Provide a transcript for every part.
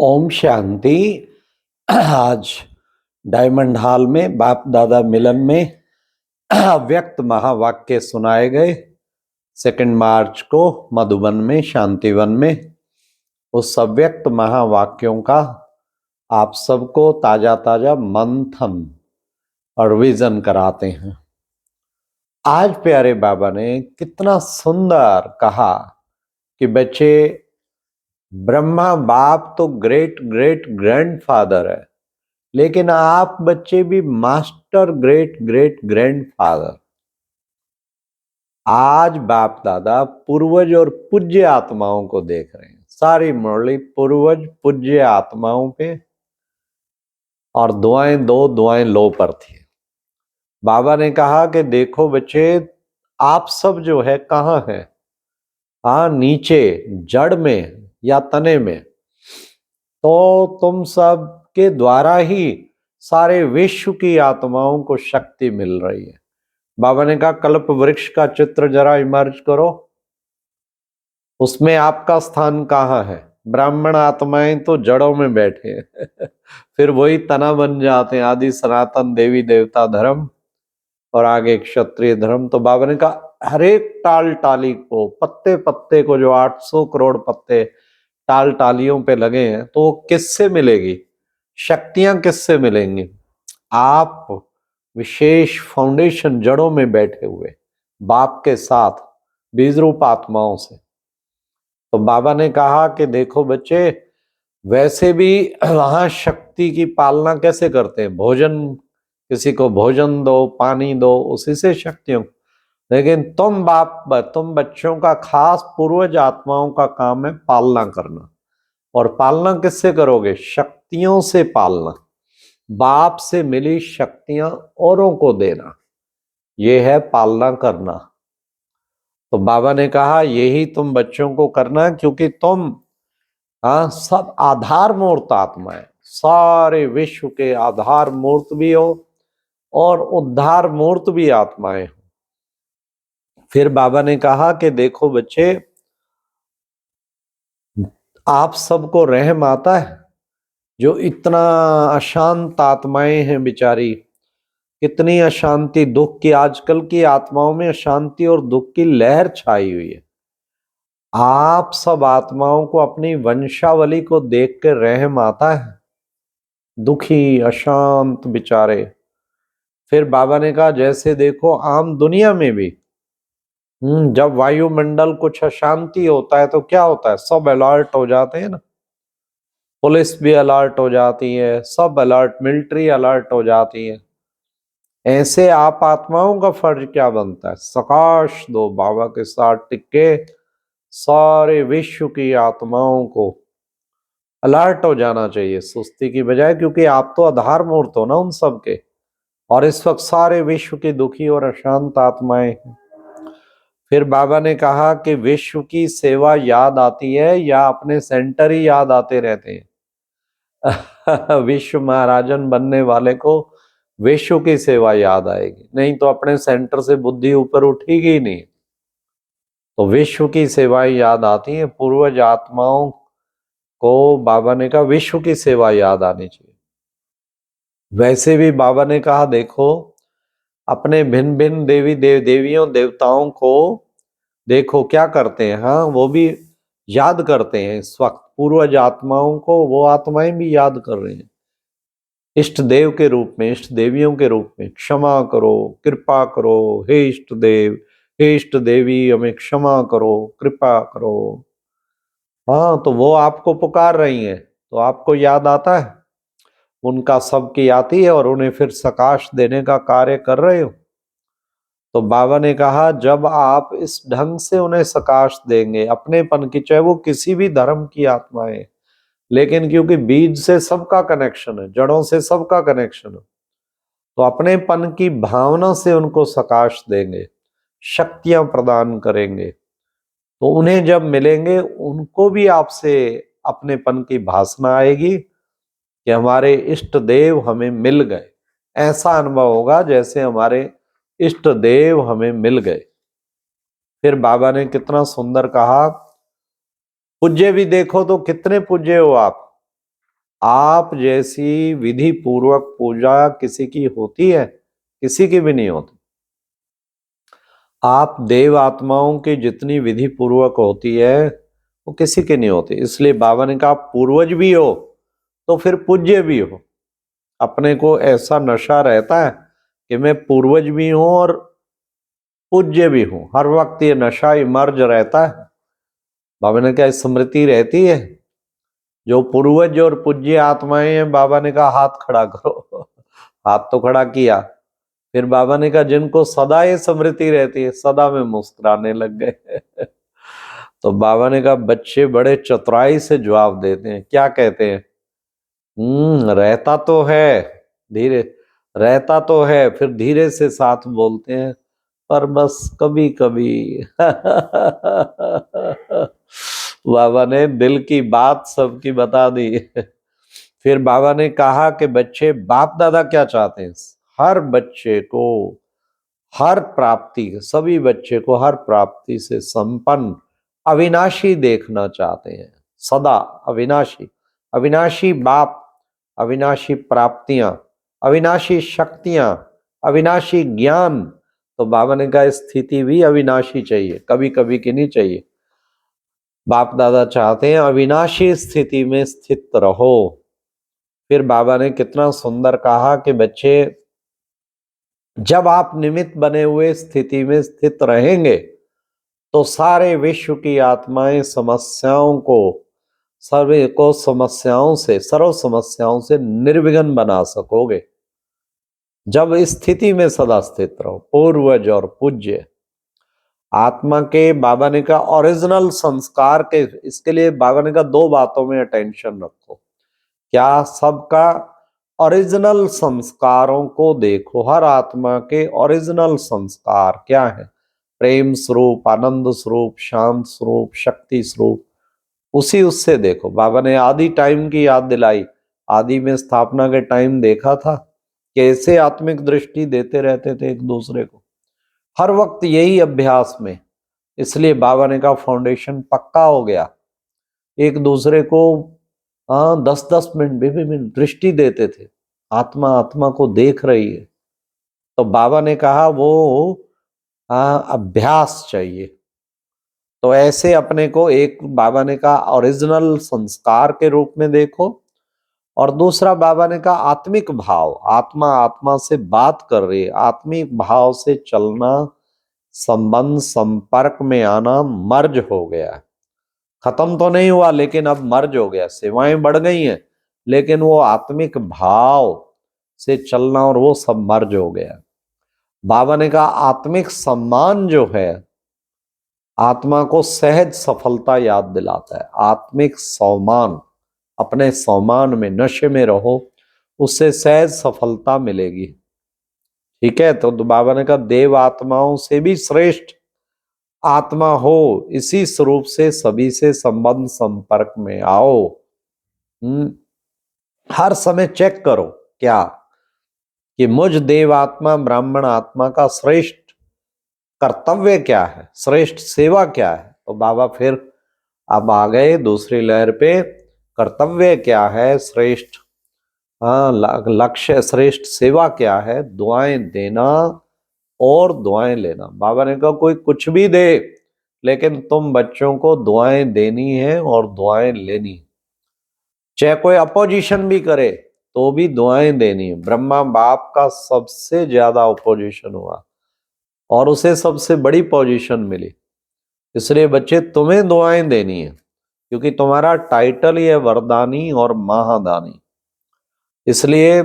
ओम शांति। आज diamond hall में बाप दादा मिलन में व्यक्त महावाक्य सुनाए गए। 2 मार्च को मधुबन में शांतिवन में उस अव्यक्त महावाक्यों का आप सबको ताजा ताजा मंथन और विजन कराते हैं। आज प्यारे बाबा ने कितना सुंदर कहा कि बच्चे, ब्रह्मा बाप तो ग्रेट ग्रेट ग्रैंडफादर है, लेकिन आप बच्चे भी मास्टर ग्रेट ग्रेट ग्रैंडफादर। आज बाप दादा पूर्वज और पूज्य आत्माओं को देख रहे हैं। सारी मुरली पूर्वज पूज्य आत्माओं पे और दुआएं दो दुआएं लो पर थी। बाबा ने कहा कि देखो बच्चे, आप सब जो है कहाँ है? हाँ, नीचे जड़ में या तने में। तो तुम सब के द्वारा ही सारे विश्व की आत्माओं को शक्ति मिल रही है। बाबा ने कहा कल्प वृक्ष का चित्र जरा इमर्ज करो, उसमें आपका स्थान कहाँ है? ब्राह्मण आत्माएं तो जड़ों में बैठे हैं फिर वही तना बन जाते हैं, आदि सनातन देवी देवता धर्म और आगे क्षत्रिय धर्म। तो बाबा ने कहा हर एक टाल टाली को, पत्ते पत्ते को, जो 800 करोड़ पत्ते टाल टालियों पे लगे हैं, तो किससे मिलेगी शक्तियां? किससे मिलेंगी? आप विशेष फाउंडेशन जड़ों में बैठे हुए बाप के साथ बीज रूप आत्माओं से। तो बाबा ने कहा कि देखो बच्चे, वैसे भी वहां शक्ति की पालना कैसे करते हैं? भोजन, किसी को भोजन दो, पानी दो, उसी से शक्तियों। लेकिन तुम बच्चों का खास पूर्वज आत्माओं का काम है पालना करना। और पालना किससे करोगे? शक्तियों से पालना। बाप से मिली शक्तियां औरों को देना, यह है पालना करना। तो बाबा ने कहा यही तुम बच्चों को करना है, क्योंकि तुम सब आधार मूर्त आत्मा है। सारे विश्व के आधार मूर्त भी हो और उद्धार मूर्त भी आत्माएं हो। फिर बाबा ने कहा कि देखो बच्चे, आप सबको रहम आता है? जो इतना अशांत आत्माएं हैं बेचारी, कितनी अशांति, दुख की, आजकल की आत्माओं में अशांति और दुख की लहर छाई हुई है। आप सब आत्माओं को अपनी वंशावली को देख कर रहम आता है? दुखी अशांत बेचारे। फिर बाबा ने कहा जैसे देखो आम दुनिया में भी जब वायुमंडल कुछ अशांति होता है तो क्या होता है? सब अलर्ट हो जाते हैं ना, पुलिस भी अलर्ट हो जाती है, सब अलर्ट, मिलिट्री अलर्ट हो जाती है। ऐसे आप आत्माओं का फर्ज क्या बनता है? सकाश दो, बाबा के साथ टिके सारे विश्व की आत्माओं को अलर्ट हो जाना चाहिए सुस्ती की बजाय, क्योंकि आप तो आधार मूर्त हो ना उन सब के। और इस वक्त सारे विश्व की दुखी और अशांत आत्माएं हैं। फिर बाबा ने कहा कि विश्व की सेवा याद आती है या अपने सेंटर ही याद आते रहते हैं? विश्व महाराजन बनने वाले को विश्व की सेवा याद आएगी, नहीं तो अपने सेंटर से बुद्धि ऊपर उठेगी नहीं। तो विश्व की सेवाएं याद आती है। पूर्वज आत्माओं को बाबा ने कहा विश्व की सेवा याद आनी चाहिए। वैसे भी बाबा ने कहा देखो, अपने भिन्न भिन्न देवियों देवताओं को देखो क्या करते हैं। हाँ, वो भी याद करते हैं इस वक्त। पूर्वज आत्माओं को वो आत्माएं भी याद कर रहे हैं, इष्ट देव के रूप में, इष्ट देवियों के रूप में। क्षमा करो, कृपा करो, हे इष्ट देव, हे इष्ट देवी, हमें क्षमा करो, कृपा करो। हाँ, तो वो आपको पुकार रही हैं, तो आपको याद आता है? उनका सबकी आती है और उन्हें फिर सकाश देने का कार्य कर रहे हो। तो बाबा ने कहा जब आप इस ढंग से उन्हें सकाश देंगे अपनेपन की, चाहे वो किसी भी धर्म की आत्माएं, लेकिन क्योंकि बीज से सबका कनेक्शन है, जड़ों से सबका कनेक्शन है, तो अपनेपन की भावना से उनको सकाश देंगे, शक्तियां प्रदान करेंगे। तो उन्हें जब मिलेंगे उनको भी आपसे अपनेपन की भासना आएगी कि हमारे इष्ट देव हमें मिल गए। ऐसा अनुभव होगा जैसे हमारे इष्ट देव हमें मिल गए। फिर बाबा ने कितना सुंदर कहा, पूज्य भी देखो तो कितने पूज्य हो आप। आप जैसी विधि पूर्वक पूजा किसी की होती है? किसी की भी नहीं होती। आप देव आत्माओं की जितनी विधि पूर्वक होती है वो किसी की नहीं होती। इसलिए बाबा ने कहा पूर्वज भी हो तो फिर पूज्य भी हो। अपने को ऐसा नशा रहता है कि मैं पूर्वज भी हूं और पूज्य भी हूं, हर वक्त ये नशा इमर्ज रहता है। बाबा ने कहा स्मृति रहती है, जो पूर्वज और पूज्य आत्माएं हैं, बाबा ने कहा हाथ खड़ा करो। हाथ तो खड़ा किया। फिर बाबा ने कहा जिनको सदा ये स्मृति रहती है, सदा में मुस्कुराने लग गए। तो बाबा ने कहा बच्चे बड़े चतुराई से जवाब देते हैं। क्या कहते हैं? रहता तो है, धीरे रहता तो है, फिर धीरे से साथ बोलते हैं, पर बस कभी कभी। बाबा ने दिल की बात सबकी बता दी। फिर बाबा ने कहा कि बच्चे बाप दादा क्या चाहते हैं? हर बच्चे को हर प्राप्ति, सभी बच्चे को हर प्राप्ति से संपन्न अविनाशी देखना चाहते हैं। सदा अविनाशी, अविनाशी बाप, अविनाशी प्राप्तियां, अविनाशी शक्तियां, अविनाशी ज्ञान। तो बाबा ने कहा स्थिति भी अविनाशी चाहिए, कभी कभी की नहीं चाहिए। बाप दादा चाहते हैं अविनाशी स्थिति में स्थित रहो। फिर बाबा ने कितना सुंदर कहा कि बच्चे जब आप निमित्त बने हुए स्थिति में स्थित रहेंगे तो सारे विश्व की आत्माएं समस्याओं को, सर्वे को समस्याओं से, सर्व समस्याओं से निर्विघ्न बना सकोगे। जब इस स्थिति में सदा स्थित रहो, पूर्वज और पूज्य आत्मा के, बाबा ने कहा ओरिजिनल संस्कार के, इसके लिए बाबा ने कहा दो बातों में अटेंशन रखो। क्या? सबका ओरिजिनल संस्कारों को देखो। हर आत्मा के ओरिजिनल संस्कार क्या है? प्रेम स्वरूप, आनंद स्वरूप, शांत स्वरूप, शक्ति स्वरूप। उसी उससे देखो। बाबा ने आदि टाइम की याद दिलाई। आदि में स्थापना के टाइम देखा था कैसे आत्मिक दृष्टि देते रहते थे एक दूसरे को, हर वक्त यही अभ्यास में। इसलिए बाबा ने कहा फाउंडेशन पक्का हो गया। एक दूसरे को 10-10 मिनट, 20 मिनट दृष्टि देते थे। आत्मा आत्मा को देख रही है। तो बाबा ने कहा वो अभ्यास चाहिए। तो ऐसे अपने को एक, बाबा ने कहा ओरिजिनल संस्कार के रूप में देखो, और दूसरा बाबा ने कहा आत्मिक भाव, आत्मा आत्मा से बात कर रही है, आत्मिक भाव से चलना, संबंध संपर्क में आना मर्ज हो गया। खत्म तो नहीं हुआ लेकिन अब मर्ज हो गया। सेवाएं बढ़ गई हैं लेकिन वो आत्मिक भाव से चलना और वो सब मर्ज हो गया। बाबा ने कहा आत्मिक सम्मान जो है आत्मा को सहज सफलता याद दिलाता है। आत्मिक सम्मान, अपने सम्मान में, नशे में रहो, उससे सहज सफलता मिलेगी। ठीक है? तो बाबा ने कहा देव आत्माओं से भी श्रेष्ठ आत्मा हो, इसी स्वरूप से सभी से संबंध संपर्क में आओ। हर समय चेक करो क्या कि मुझ देव आत्मा ब्राह्मण आत्मा का श्रेष्ठ कर्तव्य क्या है, श्रेष्ठ सेवा क्या है। तो बाबा फिर अब आ गए दूसरी लहर पे। कर्तव्य क्या है श्रेष्ठ, लक्ष्य श्रेष्ठ सेवा क्या है? दुआएं देना और दुआएं लेना। बाबा ने कहा कोई कुछ भी दे लेकिन तुम बच्चों को दुआएं देनी है और दुआएं लेनी। चाहे कोई अपोजिशन भी करे तो भी दुआएं देनी है। ब्रह्मा बाप का सबसे ज्यादा अपोजिशन हुआ और उसे सबसे बड़ी पोजीशन मिली। इसलिए बच्चे तुम्हें दुआएं देनी है क्योंकि तुम्हारा टाइटल ही है वरदानी और महादानी। इसलिए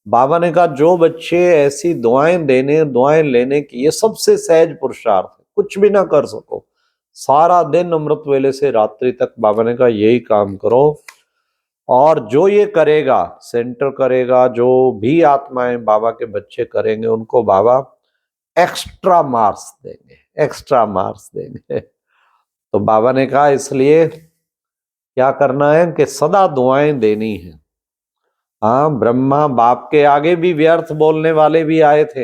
बाबा ने कहा जो बच्चे ऐसी दुआएं देने, दुआएं लेने की, ये सबसे सहज पुरुषार्थ है। कुछ भी ना कर सको, सारा दिन अमृत वेले से रात्रि तक बाबा ने कहा यही काम करो। और जो ये करेगा, सेंटर करेगा, जो भी आत्माएं बाबा के बच्चे करेंगे उनको बाबा एक्स्ट्रा मार्क्स देंगे, एक्स्ट्रा मार्क्स देंगे। तो बाबा ने कहा इसलिए क्या करना है कि सदा दुआएं देनी है। हाँ, ब्रह्मा बाप के आगे भी व्यर्थ बोलने वाले भी आए थे।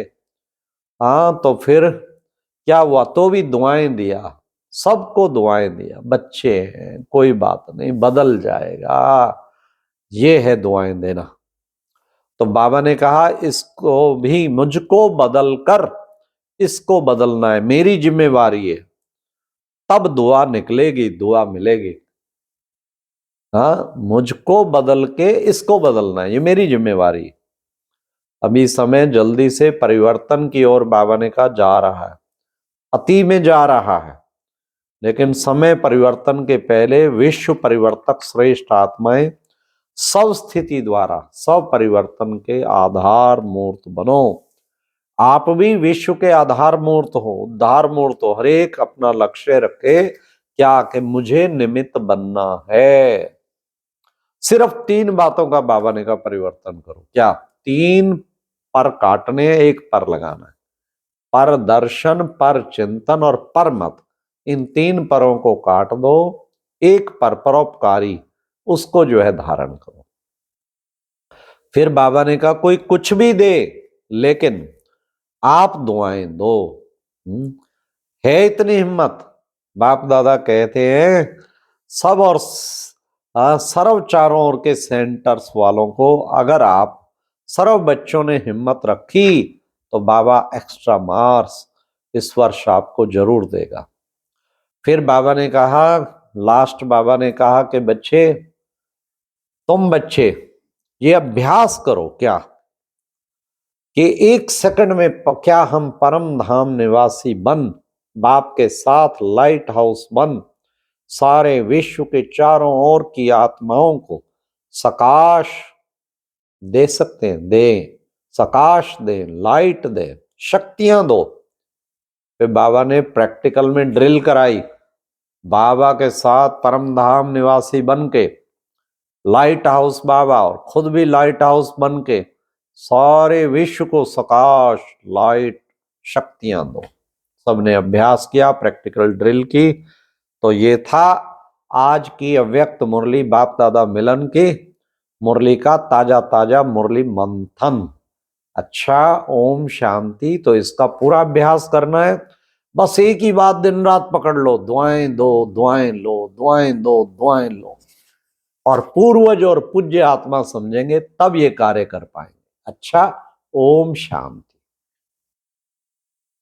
हाँ, तो फिर क्या हुआ? तो भी दुआएं दिया, सबको दुआएं दिया। बच्चे हैं, कोई बात नहीं, बदल जाएगा, ये है दुआएं देना। तो बाबा ने कहा इसको भी मुझको बदल कर इसको बदलना है, मेरी जिम्मेवारी है, तब दुआ निकलेगी, दुआ मिलेगी। हाँ, मुझको बदल के इसको बदलना है, ये मेरी जिम्मेवारी है। अभी समय जल्दी से परिवर्तन की ओर बाबा ने कहा जा रहा है, अति में जा रहा है, लेकिन समय परिवर्तन के पहले विश्व परिवर्तक श्रेष्ठ आत्माएं सब स्थिति द्वारा सब परिवर्तन के आधार मूर्त बनो। आप भी विश्व के आधार मूर्त हो, उद्धार मूर्त हो। हर एक अपना लक्ष्य रखे, क्या कि मुझे निमित्त बनना है। सिर्फ 3 बातों का बाबा ने कहा परिवर्तन करो। क्या? 3 पर काटने, एक पर लगाना है। पर दर्शन, पर चिंतन और पर मत, इन 3 परों को काट दो, एक पर परोपकारी उसको जो है धारण करो। फिर बाबा ने कहा कोई कुछ भी दे, लेकिन आप दुआएं दो। है इतनी हिम्मत? बाप दादा कहते हैं सब और सर्व चारों ओर के सेंटर्स वालों को अगर आप सर्व बच्चों ने हिम्मत रखी तो बाबा एक्स्ट्रा मार्क्स इस वर्ष आपको जरूर देगा। फिर बाबा ने कहा, लास्ट बाबा ने कहा कि बच्चे, तुम बच्चे ये अभ्यास करो, क्या कि 1 सेकंड में क्या हम परम धाम निवासी बन, बाप के साथ लाइट हाउस बन सारे विश्व के चारों ओर की आत्माओं को सकाश दे सकते हैं। दे, सकाश दे, लाइट दे, शक्तियां दो। फिर बाबा ने प्रैक्टिकल में ड्रिल कराई, बाबा के साथ परम धाम निवासी बन के लाइट हाउस बाबा, और खुद भी लाइट हाउस बन के सारे विश्व को सकाश लाइट शक्तियां दो। सबने अभ्यास किया, प्रैक्टिकल ड्रिल की। तो ये था आज की अव्यक्त मुरली बाप दादा मिलन की मुरली का ताजा ताजा मुरली मंथन। अच्छा, ओम शांति। तो इसका पूरा अभ्यास करना है। बस एक ही बात दिन रात पकड़ लो, दुआएं दो, दुआएं लो, दुआएं दो, दुआएं लो, और पूर्वज और पूज्य आत्मा समझेंगे तब ये कार्य कर पाएंगे। अच्छा, ओम शांति।